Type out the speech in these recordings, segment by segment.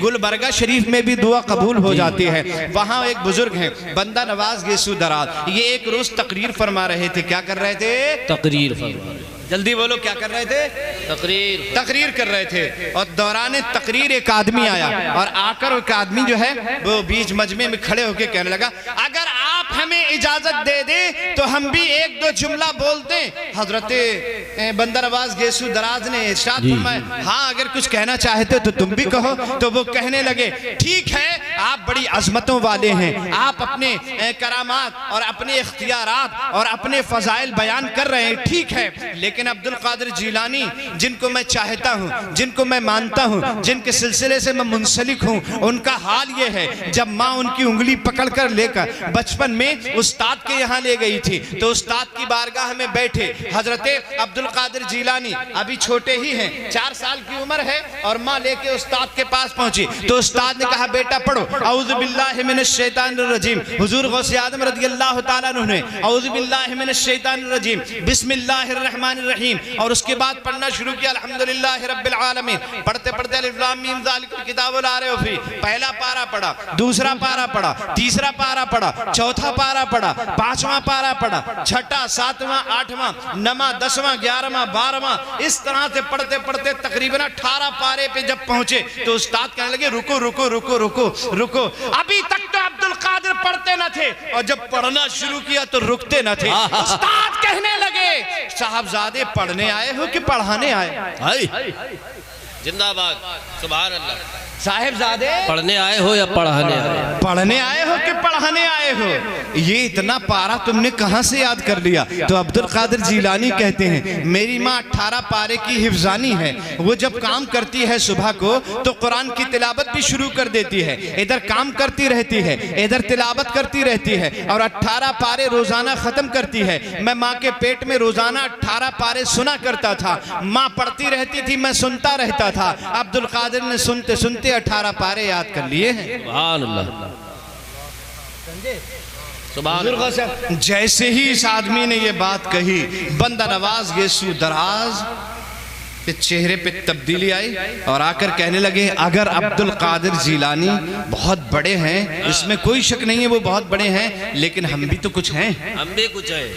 گلبرگہ شریف میں بھی دعا قبول ہو جاتی ہے۔ وہاں ایک بزرگ ہیں بندہ نواز گیسو دراز، یہ ایک روز تقریر فرما رہے تھے۔ کیا کر رہے تھے؟ تقریر فرما رہے، جلدی بولو، کیا کر رہے تھے؟ تقریر کر رہے تھے۔ اور دوران تقریر ایک آدمی آیا اور آ کر ایک آدمی جو ہے وہ بیچ مجمع میں کھڑے ہو کے کہنے لگا، اگر آپ ہمیں اجازت دے دیں تو ہم بھی ایک دو جملہ بول دیں۔ حضرت بندہ نواز گیسو دراز نے ارشاد فرمایا، ہاں اگر کچھ کہنا چاہتے تو تم بھی کہو۔ تو وہ کہنے لگے، ٹھیک ہے، آپ بڑی عظمتوں والے ہیں، آپ اپنے کرامات اور اپنے اختیارات اور اپنے فضائل بیان کر رہے ہیں، ٹھیک ہے، لیکن عبدالقادر جیلانی جن کو میں چاہتا ہوں، جن کو میں مانتا ہوں، جن کے سلسلے سے میں منسلک ہوں، ان کا حال یہ ہے، جب ماں ان کی انگلی پکڑ کر لے کر بچپن میں استاد کے یہاں لے گئی تھی تو استاد کی بارگاہ میں بیٹھے حضرت عبدالقادر جیلانی ابھی چھوٹے ہی ہیں، 4 سال کی عمر ہے، اور ماں لے کے استاد کے پاس پہنچی تو استاد نے کہا، بیٹا پڑھو اعوذ باللہ من الشیطان الرجیم۔ حضور غوث اعظم رضی اللہ تعالیٰ عنہ نے اعوذ باللہ من الشیطان الرجیم بسم اللہ الرحمن الرحیم، اور اس کے بعد پڑھنا شروع کیا الحمدللہ رب العالمین۔ پڑھتے پڑھتے الف لام میم ذالک الکتاب لا ریب فیہ، پہلا پارہ پڑھا، دوسرا پارہ پڑھا، تیسرا پارہ پڑھا، چوتھا پارہ پڑھا، 5واں پارہ پڑھا، 6واں 7واں 8واں 9واں 10واں 11واں 12واں، اس طرح سے پڑھتے پڑھتے تقریباً 18 پارے پہ جب پہنچے تو استاد کہنے لگے، رکو رکو رکو رکو رکو۔ ابھی تک تو عبدالقادر پڑھتے نہ تھے اور جب پڑھنا شروع کیا تو رکتے نہ تھے۔ استاد کہنے لگے، صاحبزادے پڑھنے آئے ہو کہ پڑھانے آئے؟ زندہ باد، سبحان اللہ۔ صاحبزادے پڑھنے آئے ہو یا پڑھانے آئے؟ پڑھنے آئے ہو کہ پڑھانے آئے ہو؟ یہ اتنا پارہ تم نے کہاں سے یاد کر لیا؟ تو عبدالقادر جیلانی کہتے ہیں، میری ماں 18 پارے کی حفظانی ہے، وہ جب کام کرتی ہے صبح کو تو قرآن کی تلاوت بھی شروع کر دیتی ہے، ادھر کام کرتی رہتی ہے، ادھر تلاوت کرتی رہتی ہے، اور 18 پارے روزانہ ختم کرتی ہے۔ میں ماں کے پیٹ میں روزانہ 18 پارے سنا کرتا تھا، ماں پڑھتی رہتی تھی، میں سنتا رہتا تھا۔ عبدالقادر نے سنتے سنتے 18 پارے یاد کر لیے ہیں۔ سبحان اللہ، سبحان اللہ۔ جیسے ہی اس آدمی نے یہ بات کہی، بندہ نواز گیسو دراز کے چہرے پہ تبدیلی آئی اور آ کر کہنے لگے، اگر عبدالقادر جیلانی بہت بڑے ہیں، اس میں کوئی شک نہیں ہے وہ بہت بڑے ہیں، لیکن ہم بھی تو کچھ ہیں۔ ہم بھی کچھ ہیں،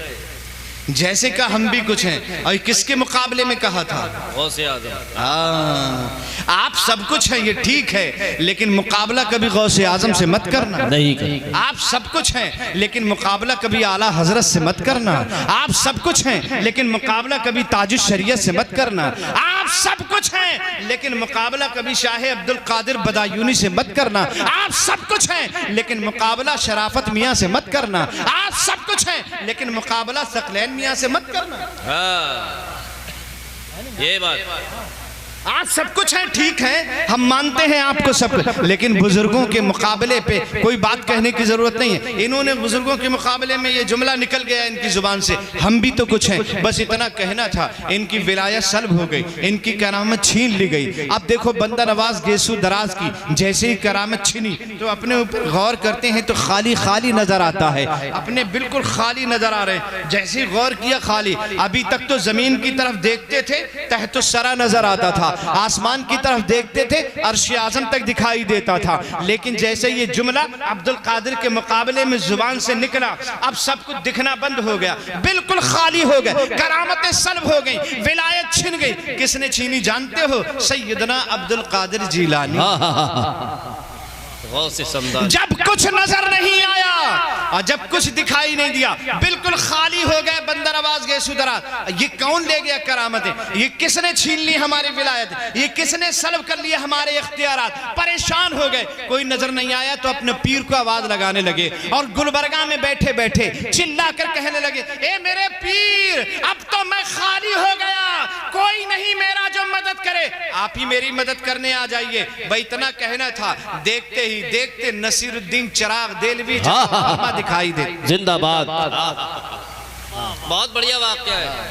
جیسے کہ ہم بھی کچھ ہیں۔ اور کس کے مقابلے میں کہا تھا؟ غوث اعظم۔ آپ سب کچھ ہیں، یہ ٹھیک ہے، لیکن مقابلہ کبھی غوث اعظم سے مت کرنا۔ نہیں کرنا۔ آپ سب کچھ ہیں لیکن مقابلہ کبھی اعلیٰ حضرت سے مت کرنا۔ آپ سب کچھ ہیں لیکن مقابلہ کبھی تاج الشریعت سے مت کرنا۔ آپ سب کچھ ہیں لیکن مقابلہ کبھی شاہ عبدالقادر بدایونی سے مت کرنا۔ آپ سب کچھ ہیں لیکن مقابلہ شرافت میاں سے مت کرنا۔ آپ سب کچھ ہیں لیکن مقابلہ ثقلین میاں سے مت کرنا۔ یہ بات، آپ سب کچھ ہیں، ٹھیک ہے، ہم مانتے ہیں آپ کو سب کچھ، لیکن بزرگوں کے مقابلے پہ کوئی بات کہنے کی ضرورت نہیں ہے۔ انہوں نے بزرگوں کے مقابلے میں یہ جملہ نکل گیا ان کی زبان سے، ہم بھی تو کچھ ہیں، بس اتنا کہنا تھا۔ ان کی ولایت سلب ہو گئی، ان کی کرامت چھین لی گئی۔ اب دیکھو بندہ نواز گیسو دراز کی جیسے ہی کرامت چھینی تو اپنے اوپر غور کرتے ہیں تو خالی خالی نظر آتا ہے، اپنے بالکل خالی نظر آ رہے ہیں۔ جیسے ہی غور کیا خالی، ابھی تک تو زمین کی طرف دیکھتے تھے تحت الثری نظر آتا تھا، آسمان کی طرف دیکھتے تھے عرش اعظم تک دکھائی دیتا تھا، لیکن جیسے یہ جملہ عبدالقادر کے مقابلے میں زبان سے نکلا اب سب کچھ دکھنا بند ہو گیا، بالکل خالی ہو گئے، کرامتیں سلب ہو گئیں، ولایت چھن گئی۔ کس نے چھینی جانتے ہو؟ سیدنا عبدالقادر جیلانی۔ جب کچھ نظر نہیں آیا اور جب کچھ دکھائی نہیں دیا، بالکل خالی ہو گئے بندہ نواز گیسو دراز۔ یہ کون لے گیا کرامتیں؟ یہ کس نے چھین لی ہماری ولایت؟ یہ کس نے سلب کر لیا ہمارے اختیارات؟ پریشان ہو گئے، کوئی نظر نہیں آیا تو اپنے پیر کو آواز لگانے لگے اور گلبرگہ میں بیٹھے بیٹھے چلا کر کہنے لگے، اے میرے پیر، اب تو میں خالی ہو گیا، کوئی نہیں میرا جو مدد کرے، آپ ہی میری مدد کرنے آ جائیے۔ بھائی اتنا کہنا تھا، دیکھتے ہی دیکھتے نصیر الدین چراغ دہلوی دکھائی دے۔ زندہ باد، بہت بڑھیا واقعہ ہے۔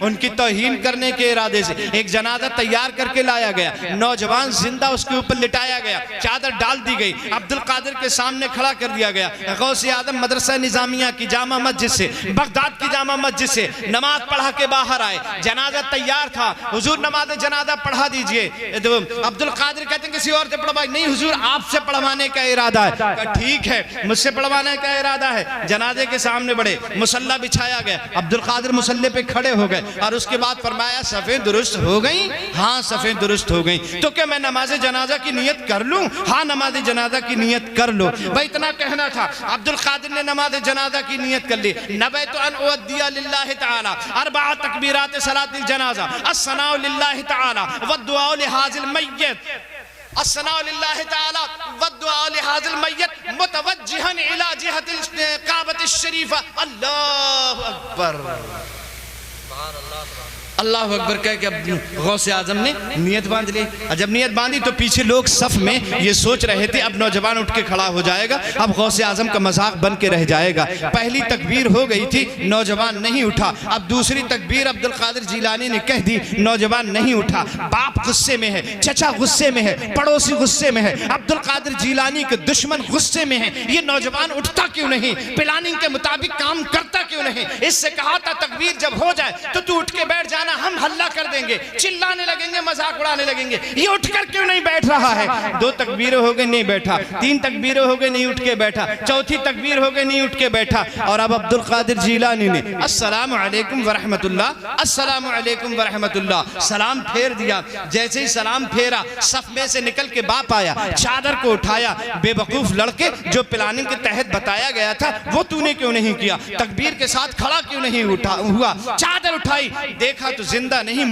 ان کی توہین کرنے کے ارادے سے ایک جنازہ تیار کر کے لایا گیا، نوجوان زندہ اس کے اوپر لٹایا گیا، چادر ڈال دی گئی، عبد القادر کے سامنے کھڑا کر دیا گیا۔ غوث اعظم مدرسہ نظامیہ کی جامع مسجد سے، بغداد کی جامع مسجد سے نماز پڑھا کے باہر آئے، جنازہ تیار تھا، حضور نماز جنازہ پڑھا دیجئے۔ عبد القادر کہتے ہیں کسی اور سے پڑھوائی، نہیں حضور آپ سے پڑھوانے کا ارادہ ہے۔ کہا ٹھیک ہے مجھ سے پڑھوانے کا ارادہ ہے۔ جنازے کے سامنے بڑھے، مصلی بچھایا گیا، عبد القادر مصلی پہ کھڑے ہو گئے اور اس کے بعد فرمایا صفیں درست ہو گئیں؟ ہاں صفیں درست ہو گئیں۔ تو کہ میں نماز جنازہ کی نیت کر لوں؟ ہاں نماز جنازہ کی نیت کر لو۔ بھائی اتنا کہنا تھا، عبد القادر نے نماز جنازہ کی نیت کر لی۔ نبیت ان اؤدی للہ تعالی 4 تکبیرات صلاۃ الجنازہ، الثناء للہ تعالی والدعاء لہذا المیت، الثناء للہ تعالی والدعاء لہذا المیت متوجہا الی جہت الکعبۃ الشریفہ۔ اللہ اکبر، اللہ اکبر کہہ کہ غوث اعظم نے نیت باندھ لی۔ جب نیت باندھی تو پیچھے لوگ صف میں یہ سوچ رہے تھے اب نوجوان اٹھ کے کھڑا ہو جائے گا، اب غوث اعظم کا مذاق بن کے رہ جائے گا۔ پہلی تکبیر ہو گئی تھی، نوجوان نہیں اٹھا، اب دوسری تکبیر عبد القادر جیلانی نے کہہ دی، نوجوان نہیں اٹھا۔ باپ غصے میں ہے، چچا غصے میں ہے، پڑوسی غصے میں ہے، عبد القادر جیلانی کے دشمن غصے میں ہے، یہ نوجوان اٹھتا کیوں نہیں، پلاننگ کے مطابق کام کرتا کیوں نہیں؟ اس سے کہا تھا تکبیر جب ہو جائے تو تو اٹھ کے بیٹھ جانا، ہم حلہ کر دیں گے، چلانے لگیں گے، مذاق اڑانے لگیں گے۔ یہ اٹھ کر کیوں نہیں بیٹھ رہا ہے؟ 2 تکبیریں ہو گئے نہیں بیٹھا، 3 تکبیریں ہو گئے نہیں اٹھ کے بیٹھا، 4تھی تکبیر ہو گئے نہیں اٹھ کے بیٹھا۔ اور اب عبد القادر جیلانی نے السلام علیکم ورحمت اللہ، السلام علیکم ورحمت اللہ سلام پھیر دیا۔ جیسے ہی سلام پھیرا صف میں سے نکل کے باپ آیا، چادر کو اٹھایا، بے وقوف لڑکے جو پلاننگ کے تحت بتایا گیا تھا وہ تو نے کیوں نہیں کیا؟ تکبیر کے ساتھ کھڑا کیوں نہیں ہوا؟ چادر اٹھائی، دیکھا تو زندہ نہیں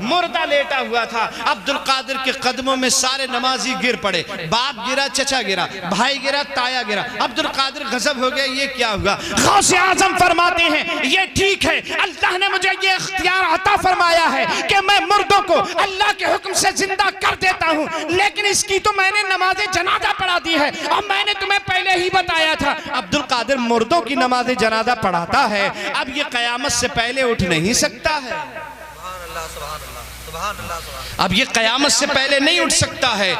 مردہ لیٹا ہوا تھا۔ عبد القادر کے قدموں میں سارے نمازی گر پڑے، باپ گرا، چچا گرا، بھائی گرا، تایا گرا۔ عبد القادر غضب ہو گیا، یہ کیا ہوا؟ غوث اعظم فرماتے ہیں یہ ٹھیک ہے، اللہ نے مجھے یہ اختیار عطا فرمایا ہے کہ میں مردوں کو اللہ کے حکم سے زندہ کر دیتا ہوں، لیکن اس کی تو میں نے نماز جنازہ پڑھا دی ہے اور میں نے تمہیں پہلے ہی بتایا تھا۔ عبد القادر مردوں کی نماز جنازہ پڑھاتا ہے، اب یہ قیامت سے پہلے اٹھ نہیں سکتا ہے، اب یہ قیامت سے پہلے نہیں اٹھ سکتا ہے۔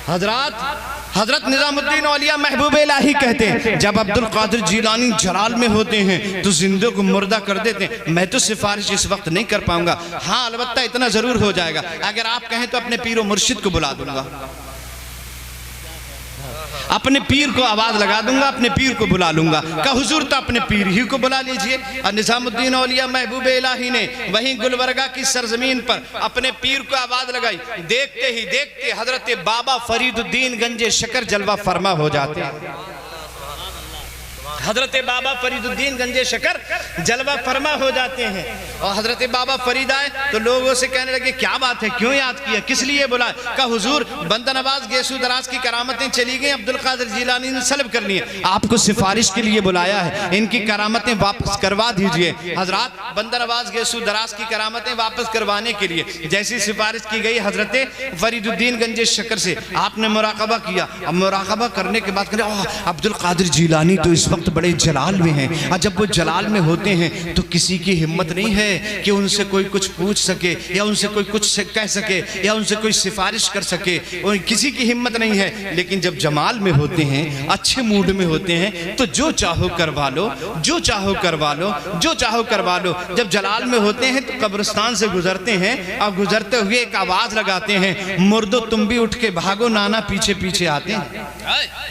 حضرت نظام الدین اولیاء محبوب الہی کہتے ہیں جب عبد القادر جیلانی جلال میں ہوتے ہیں تو زندوں کو مردہ کر دیتے ہیں۔ میں تو سفارش اس وقت نہیں کر پاؤں گا، ہاں البتہ اتنا ضرور ہو جائے گا، اگر آپ کہیں تو اپنے پیر و مرشد کو بلا دوں گا، اپنے پیر کو آواز لگا دوں گا، اپنے پیر کو بلا لوں گا۔ کہ حضور تو اپنے پیر ہی کو بلا لیجئے۔ نظام الدین اولیاء محبوب الہی نے وہیں گلبرگہ کی سرزمین پر اپنے پیر کو آواز لگائی، دیکھتے ہی دیکھتے حضرت بابا فرید الدین گنج شکر جلوہ فرما ہو جاتے ہیں۔ حضرت بابا فرید الدین گنج شکر جلوہ فرما ہو جاتے ہیں، اور حضرت بابا فرید آئے تو لوگوں سے کہنے لگے کیا بات ہے، کیوں یاد کیا، کس لیے بلائے؟ کہا حضور بندہ نواز گیسو دراز کی کرامتیں چلی گئیں، عبد القادر جیلانی نے سلب کرنی ہے، آپ کو سفارش کے لیے بلایا ہے، ان کی کرامتیں واپس کروا دیجئے۔ حضرات بندہ نواز گیسو دراز کی کرامتیں واپس کروانے کے لیے جیسی سفارش کی گئی حضرت فرید الدین گنج شکر سے، آپ نے مراقبہ کیا، اب مراقبہ کرنے کے بعد عبد القادر جیلانی تو اس وقت بڑے جلال میں ہیں، اور جب وہ جلال میں ہوتے ہیں تو کسی کی ہمت نہیں ہے کہ ان سے کوئی کچھ پوچھ سکے یا ان سے کوئی کچھ کہہ سکے یا ان سے کوئی سفارش کر سکے، کسی کی ہمت نہیں ہے۔ لیکن جب جمال میں ہوتے ہیں، اچھے موڈ میں ہوتے ہیں تو جو چاہو کروا لو، جو چاہو کروا لو، جو چاہو کروا لو۔ جب جلال میں ہوتے ہیں تو قبرستان سے گزرتے ہیں اور گزرتے ہوئے ایک آواز لگاتے ہیں، مردو تم بھی اٹھ کے بھاگو، نانا پیچھے پیچھے آتے ہیں۔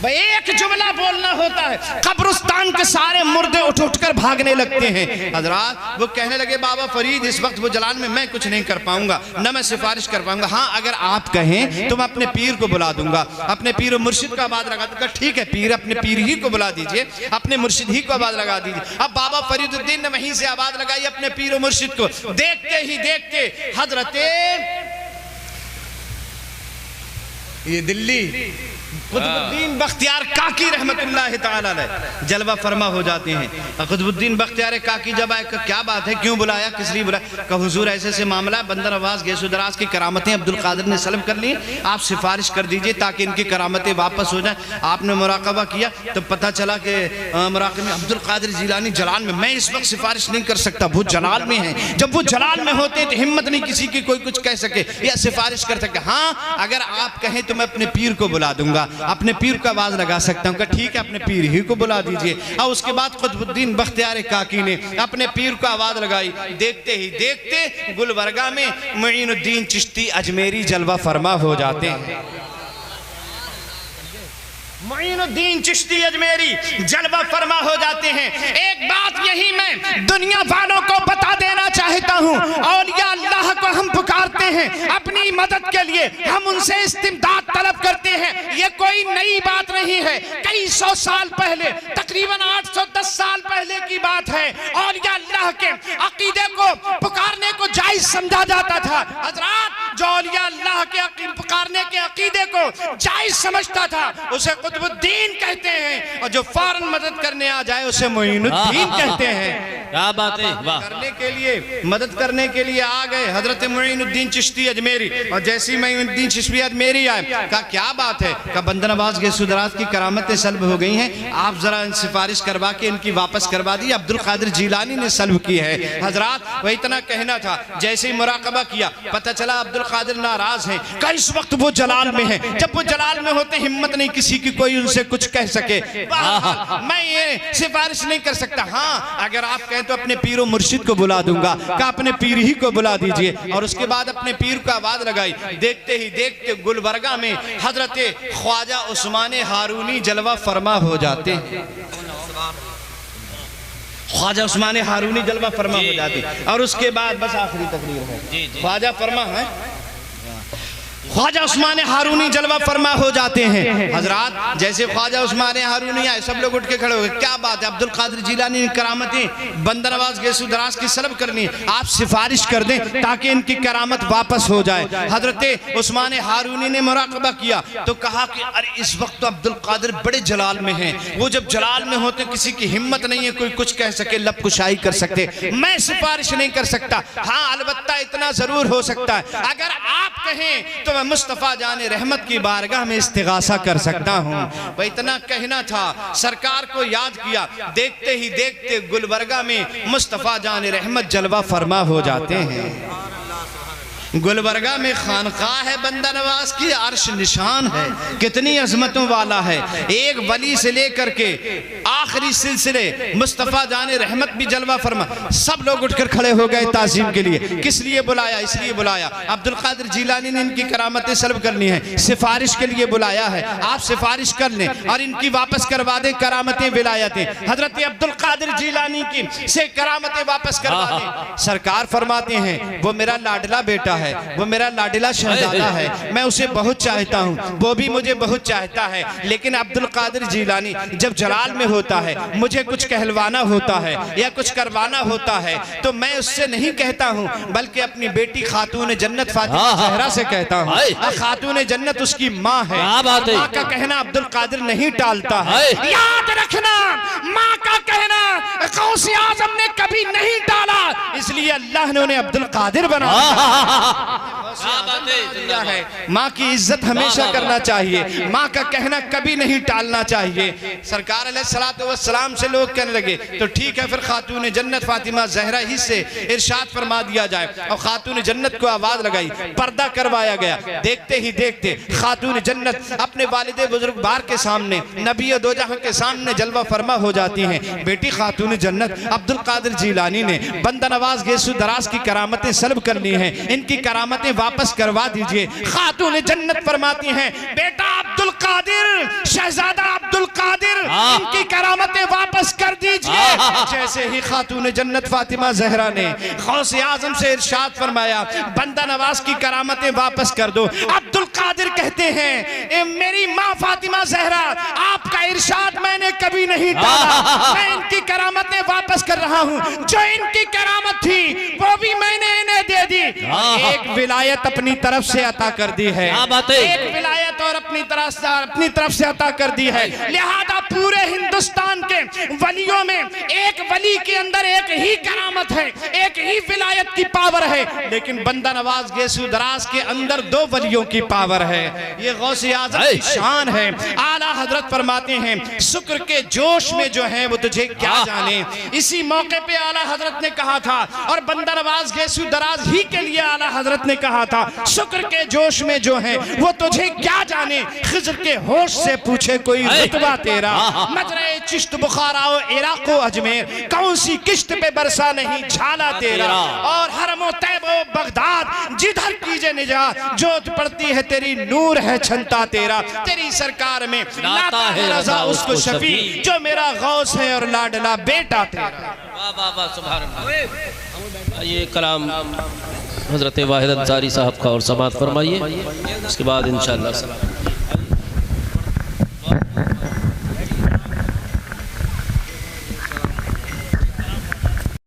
بھئی ایک جملہ بولنا ہوتا ہے، قبرستان کے سارے مردے اٹھ کر بھاگنے لگتے ہیں۔ حضرات وہ کہنے لگے بابا فرید اس وقت وہ جلال میں کچھ نہیں کر پاؤں گا، نہ میں سفارش کر پاؤں گا، ہاں اگر آپ کہیں تو میں اپنے پیر کو بلا دوں گا، اپنے پیر و مرشد کو آواز لگا دوں گا۔ ٹھیک ہے پیر، اپنے پیر ہی کو بلا دیجئے، اپنے مرشد ہی کو آواز لگا دیجئے۔ اب بابا فرید الدین نے وہیں سے آواز لگائی اپنے پیر و مرشد کو، دیکھتے ہی دیکھتے حضرت یہ دلی قطب الدین بختیار کاکی رحمت اللہ تعالی علیہ جلوہ فرما ہو جاتے ہیں. قطب الدین بختیار کاکی جب آئے کیا بات ہے, کیوں بلایا, کس لیے بلایا؟ کہ حضور ایسے سے معاملہ ہے, بندر نواز گیس و دراز کی کرامتیں عبدالقادر نے سلب کر لی, آپ سفارش کر دیجئے تاکہ ان کی کرامتیں واپس ہو جائیں. آپ نے مراقبہ کیا تو پتہ چلا کہ مراقبہ میں عبدالقادر جیلانی جلال میں اس وقت سفارش نہیں کر سکتا, وہ جلال میں ہیں. جب وہ جلال میں ہوتے ہیں تو ہمت نہیں کسی کی کوئی کچھ کہہ سکے یا سفارش کر سکے. ہاں اگر آپ کہیں تو میں اپنے پیر کو بلا دوں گا, اپنے پیر کو آواز لگا سکتا ہوں کہ ٹھیک ہے اپنے پیر ہی کو بلا دیجئے. اور اس کے بعد قطب الدین بختیار کاکی نے اپنے پیر کو آواز لگائی. دیکھتے ہی دیکھتے گلبرگہ میں معین الدین چشتی اجمیری جلوہ فرما ہو جاتے ہیں. معین الدین چشتی اجمیری جلوہ فرما ہو جاتے ہیں. ایک بات یہی میں دنیا والوں کو بتا دینا چاہتا ہوں, اولیاء اللہ کو ہم پکارتے ہیں اپنی مدد کے لیے, ہم ان سے استمداد طلب کرتے ہیں. یہ کوئی نئی بات نہیں ہے, کئی سو سال پہلے, تقریباً 810 سال پہلے کی بات ہے. اولیاء اللہ کے عقیدے کو پکارنے کو جائز سمجھا جاتا تھا. حضرات جو اولیاء اللہ کے پکارنے کے عقیدے کو جائز سمجھتا تھا اسے قطب الدین کہتے ہیں, اور جو فوراً مدد کرنے آ جائے اسے معین الدین کہتے ہیں. کیا بات ہے, مدد کرنے کے لیے آ گئے حضرت معین الدین چشتی اجمیری. اور جیسی معین الدین چشتی اجمیری آئے کہا کیا بات ہے, کہ بندہ نواز گیس و دراز کی کرامتیں سلب ہو گئی ہیں, آپ ذرا سفارش کروا کے ان کی واپس کروا دی. عبدالقادر جیلانی نے سلب کی ہے. حضرات وہ اتنا کہنا تھا, جیسے ہی مراقبہ کیا پتہ چلا عبدالقادر ناراض ہیں, کہ اس وقت وہ جلال میں ہیں. جب وہ جلال میں ہوتے ہمت نہیں کسی کی کوئی ان سے کچھ کہہ سکے. میں یہ سفارش نہیں کر سکتا. ہاں اگر آپ کہیں تو اپنے پیر و مرشد کو بلا دوں گا, کہ اپنے پیر ہی کو بلا دیجئے. اور اس کے بعد اپنے پیر کو آواز لگائی. دیکھتے ہی دیکھتے گلبرگہ میں حضرت خواجہ عثمان ہارونی جلوہ فرما ہو جاتے ہیں. خواجہ عثمان ہارونی جلوہ فرما ہو جاتے ہیں. اور اس کے بعد بس آخری تقریر ہے, خواجہ فرما ہے, خواجہ عثمان ہارونی جلوہ فرما ہو جاتے ہیں. حضرات جیسے خواجہ عثمان ہارونی آئے سب لوگ اٹھ کے کھڑے ہو گئے. کیا بات ہے, عبدالقادر جیلانی کرامتیں بندہ نواز گیس و دراز کی سلب کرنی, آپ سفارش کر دیں تاکہ ان کی کرامت واپس ہو جائے. حضرت عثمان ہارونی نے مراقبہ کیا تو کہا کہ ارے اس وقت تو عبدالقادر بڑے جلال میں ہیں, وہ جب جلال میں ہوتے کسی کی ہمت نہیں ہے کوئی کچھ کہہ سکے, لب کشائی کر سکتے. میں سفارش نہیں کر سکتا. ہاں البتہ اتنا ضرور ہو سکتا ہے, اگر آپ کہیں تو مصطفیٰ جان رحمت کی بارگاہ میں استغاثہ کر سکتا ہوں. وہ اتنا کہنا تھا, سرکار کو یاد کیا. دیکھتے ہی دیکھتے گلبرگہ میں مصطفیٰ جان رحمت جلوہ فرما ہو جاتے ہیں. گلبرگہ میں خانقاہ ہے بندہ نواز کی, عرش نشان ہے, کتنی عظمتوں والا ہے. ایک ولی سے لے کر کے آخری سلسلے مصطفیٰ جان رحمت بھی جلوہ فرما. سب لوگ اٹھ کر کھڑے ہو گئے تعظیم کے لیے. کس لیے بلایا, اس لیے بلایا عبدالقادر جیلانی نے ان کی کرامتیں سلب کرنی ہیں, سفارش کے لیے بلایا ہے. آپ سفارش کر لیں اور ان کی واپس کروا دیں کرامتیں ولایتیں. حضرت عبدالقادر جیلانی کی سے کرامتیں واپس کروا دیں. سرکار فرماتے ہیں وہ میرا لاڈلا بیٹا ہے, وہ میرا لاڈلا شہزادہ ہے, میں اسے بہت چاہتا ہوں, وہ بھی مجھے بہت چاہتا ہے. لیکن عبدالقادر جیلانی جب جلال میں ہوتا ہے, مجھے کچھ کہلوانا ہوتا ہے یا کچھ کروانا ہوتا ہے تو میں اس سے نہیں کہتا ہوں بلکہ اپنی بیٹی خاتون جنت فاطمہ زہرا سے کہتا ہوں. خاتون جنت اس کی ماں ہے, ماں کا کہنا عبدالقادر نہیں ٹالتا ہے. یاد رکھنا, ماں کا کہنا غوث اعظم نے کبھی نہیں ٹالا, اس لیے اللہ نے انہیں عبدالقادر بنا. ماں کی عزت ہمیشہ کرنا چاہیے, ماں کا کہنا کبھی نہیں ٹالنا چاہیے. سرکار علیہ السلام سے لوگ کہنے لگے تو ٹھیک ہے پھر خاتون جنت فاطمہ زہرا ہی سے ارشاد فرما دیا جائے. اور خاتون جنت کو آواز لگائی, پردہ کروایا گیا. دیکھتے ہی دیکھتے خاتون جنت اپنے والد بزرگوار کے سامنے, نبی دو جہاں کے سامنے جلوہ فرما ہو جاتی ہیں. بیٹی خاتون جنت عبدالقادر جیلانی نے بندہ نواز گیس و دراز کی کرامتیں سلب کرنی ہیں, ان کی کرامتیں واپس کروا دیجئے. خاتون جنت فرماتی ہیں بیٹا عبدالقادر, شہزادہ عبدالقادر, ان کی کرامتیں واپس کر دیجئے. جیسے ہی خاتون جنت فاطمہ زہرا نے غوث اعظم سے ارشاد فرمایا بندہ نواز کی کرامتیں واپس کر دو, عبدالقادر کہتے ہیں میری ماں فاطمہ زہرا, آپ کا ارشاد میں نے کبھی نہیں ٹالا, میں ان کی کرامتیں واپس کر رہا ہوں. جو ان کی کرامت تھی وہ بھی میں نے انہیں دے دی. ایک ولایت اپنی طرف سے عطا کر دی ہے، کیا بات ہے؟ ایک ولایت اور اپنی طرف سے عطا کر دی ہے، لہذا پورے ہندوستان کے ولیوں میں ایک ولی کے اندر ایک ہی کرامت ہے، ایک ہی ولایت کی پاور ہے، لیکن بندہ نواز گیسو دراز کے اندر 2 ولیوں کی پاور ہے۔ یہ غوث اعظم کی شان ہے۔ اعلیٰ حضرت فرماتے ہیں شکر کے جوش میں جو ہے وہ تجھے کیا جانے۔ اسی موقع پہ اعلیٰ حضرت نے کہا تھا، اور بندہ نواز گیسو دراز ہی کے لیے اعلیٰ حضرت نے کہا تھا شکر کے جوش میں جو ہے وہ تجھے کیا جانے، خضر کے ہوش سے پوچھے کوئی رتبہ تیرا، مجرے چشت بخارا و عراق و اجمیر کون سی کشت پہ برسا نہیں جھالا تیرا، اور حرم و طیب و بغداد جدھر کیجے نجات جوت پڑتی ہے تیری نور ہے چھنتا تیرا، تیری سرکار میں لاتا ہے رضا اس کو شفیع جو میرا غوث ہے اور لاڈلا بیٹا تیرا۔ واہ واہ واہ سبحان اللہ۔ یہ کلام حضرت واحد انصاری صاحب کا اور سماعت فرمائیے، اس کے بعد انشاءاللہ